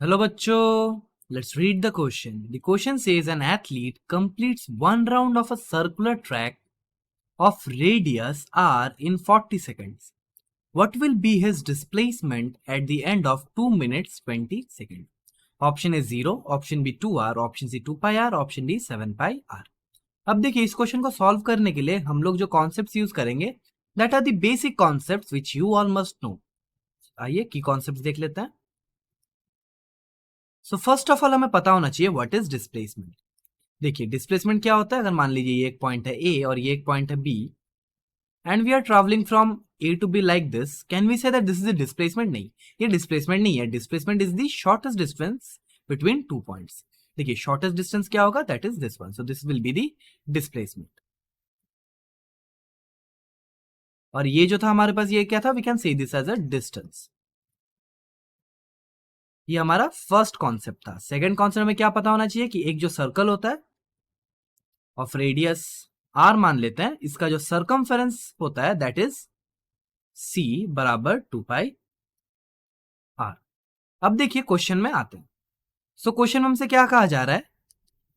Hello bachcho, let's read the question. The question says an athlete completes one round of a circular track of radius r in 40 seconds. What will be his displacement at the end of 2 minutes 20 seconds? Option A 0, option B 2r, option C 2 pi r, option D 7 pi r. अब देखिए इस question को solve करने के लिए हम लोग जो कॉन्सेप्ट्स यूज करेंगे that are the basic concepts which you all must know. आइए की कॉन्सेप्ट्स देख लेते हैं. सो फर्स्ट ऑफ ऑल हमें पता होना चाहिए व्हाट इज डिस्प्लेसमेंट. देखिए डिस्प्लेसमेंट क्या होता है. अगर मान लीजिए ये एक पॉइंट है ए और ये एक पॉइंट है B and we are travelling from A to B like this, can we say that this is the displacement? नहीं, ये डिस्प्लेसमेंट नहीं है. Displacement is the shortest distance between two points. देखिए शॉर्टेस्ट डिस्टेंस क्या होगा? That is this one. So this will be the displacement. और ये जो था हमारे पास ये क्या था? We can say this as a distance. ये हमारा फर्स्ट कॉन्सेप्ट था. सेकंड कॉन्सेप्ट में क्या पता होना चाहिए कि एक जो सर्कल होता है ऑफ रेडियस आर मान लेते हैं, इसका जो सर्कमफेरेंस होता है दैट इज सी बराबर 2 पाई आर. अब देखिए क्वेश्चन में आते हैं. सो क्वेश्चन में हमसे क्या कहा जा रहा है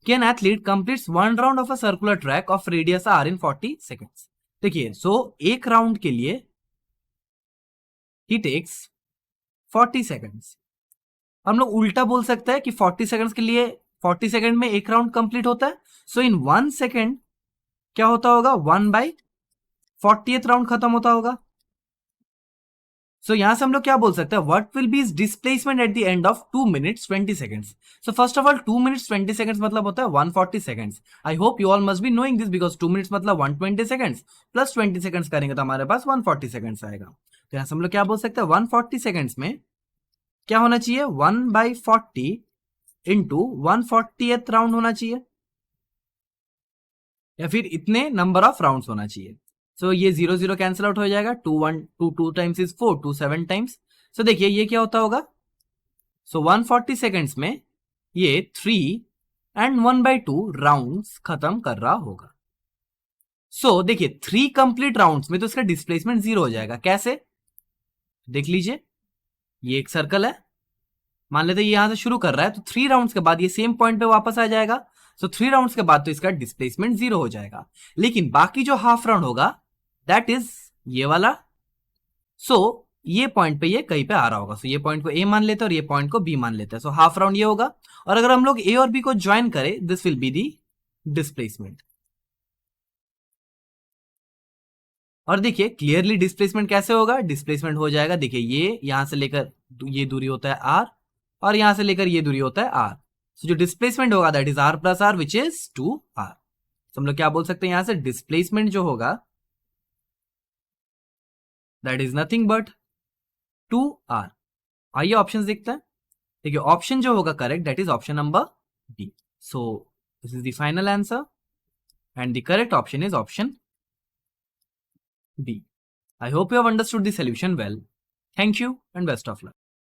कि an athlete completes one round of a circular track of radius R in 40 seconds. देखिए सो एक राउंड के लिए ही टेक्स 40 सेकेंड्स. हम लोग उल्टा बोल सकते हैं कि 40 सेकेंड्स के लिए 40 सेकेंड में एक राउंड कंप्लीट होता है. सो इन 1 सेकेंड क्या होता होगा? 1/40th राउंड खत्म होता होगा. सो यहां से हम लोग क्या बोल सकते हैं? What will be displacement at the end of 2 minutes 20 seconds. So first of all 2 minutes 20 seconds मतलब होता है 140 seconds. I hope you all must be knowing this because 2 minutes मतलब 120 सेकेंड्स प्लस 20 सेकेंड्स करेंगे तो हमारे पास 140 सेकेंड्स आएगा. तो यहां से हम लोग क्या बोल सकते हैं? 140 सेकेंड्स में क्या होना चाहिए? 1/40 इंटू 140th राउंड होना चाहिए या फिर इतने नंबर ऑफ राउंड्स होना चाहिए. सो ये 0 0 कैंसिल आउट हो जाएगा. 2 टाइम्स इज 4, 2 7 टाइम्स. सो देखिए ये क्या होता होगा? सो 140 सेकेंड्स में ये 3 एंड 1/2 राउंड्स खत्म कर रहा होगा. सो देखिए 3 कंप्लीट राउंड्स में तो इसका डिस्प्लेसमेंट 0 हो जाएगा. कैसे? देख लीजिए ये एक सर्कल है, मान लेते हैं यहां से शुरू कर रहा है तो 3 राउंड्स के बाद ये सेम पॉइंट पे वापस आ जाएगा. सो 3 राउंड्स के बाद तो इसका डिस्प्लेसमेंट 0 हो जाएगा. लेकिन बाकी जो हाफ राउंड होगा दैट इज ये वाला. सो ये पॉइंट पे ये कहीं पे आ रहा होगा. सो ये पॉइंट को ए मान लेते हैं और ये पॉइंट को बी मान लेते हैं. सो हाफ राउंड ये होगा. और अगर हम लोग ए और बी को ज्वाइन करें this will be the displacement. और देखिए क्लियरली डिस्प्लेसमेंट कैसे होगा? डिस्प्लेसमेंट हो जाएगा, देखिए ये यहां से लेकर ये दूरी होता है आर और यहां से लेकर ये दूरी होता है आर. सो जो डिस्प्लेसमेंट होगा that is R plus R which is 2r. हम लोग क्या बोल सकते हैं? यहां से डिस्प्लेसमेंट जो होगा that is nothing but 2r. आइए ऑप्शंस देखते हैं. देखिए ऑप्शन जो होगा correct that is option number B. So this is the final answer and the correct option is option B. I hope you have understood the solution well. Thank you and best of luck.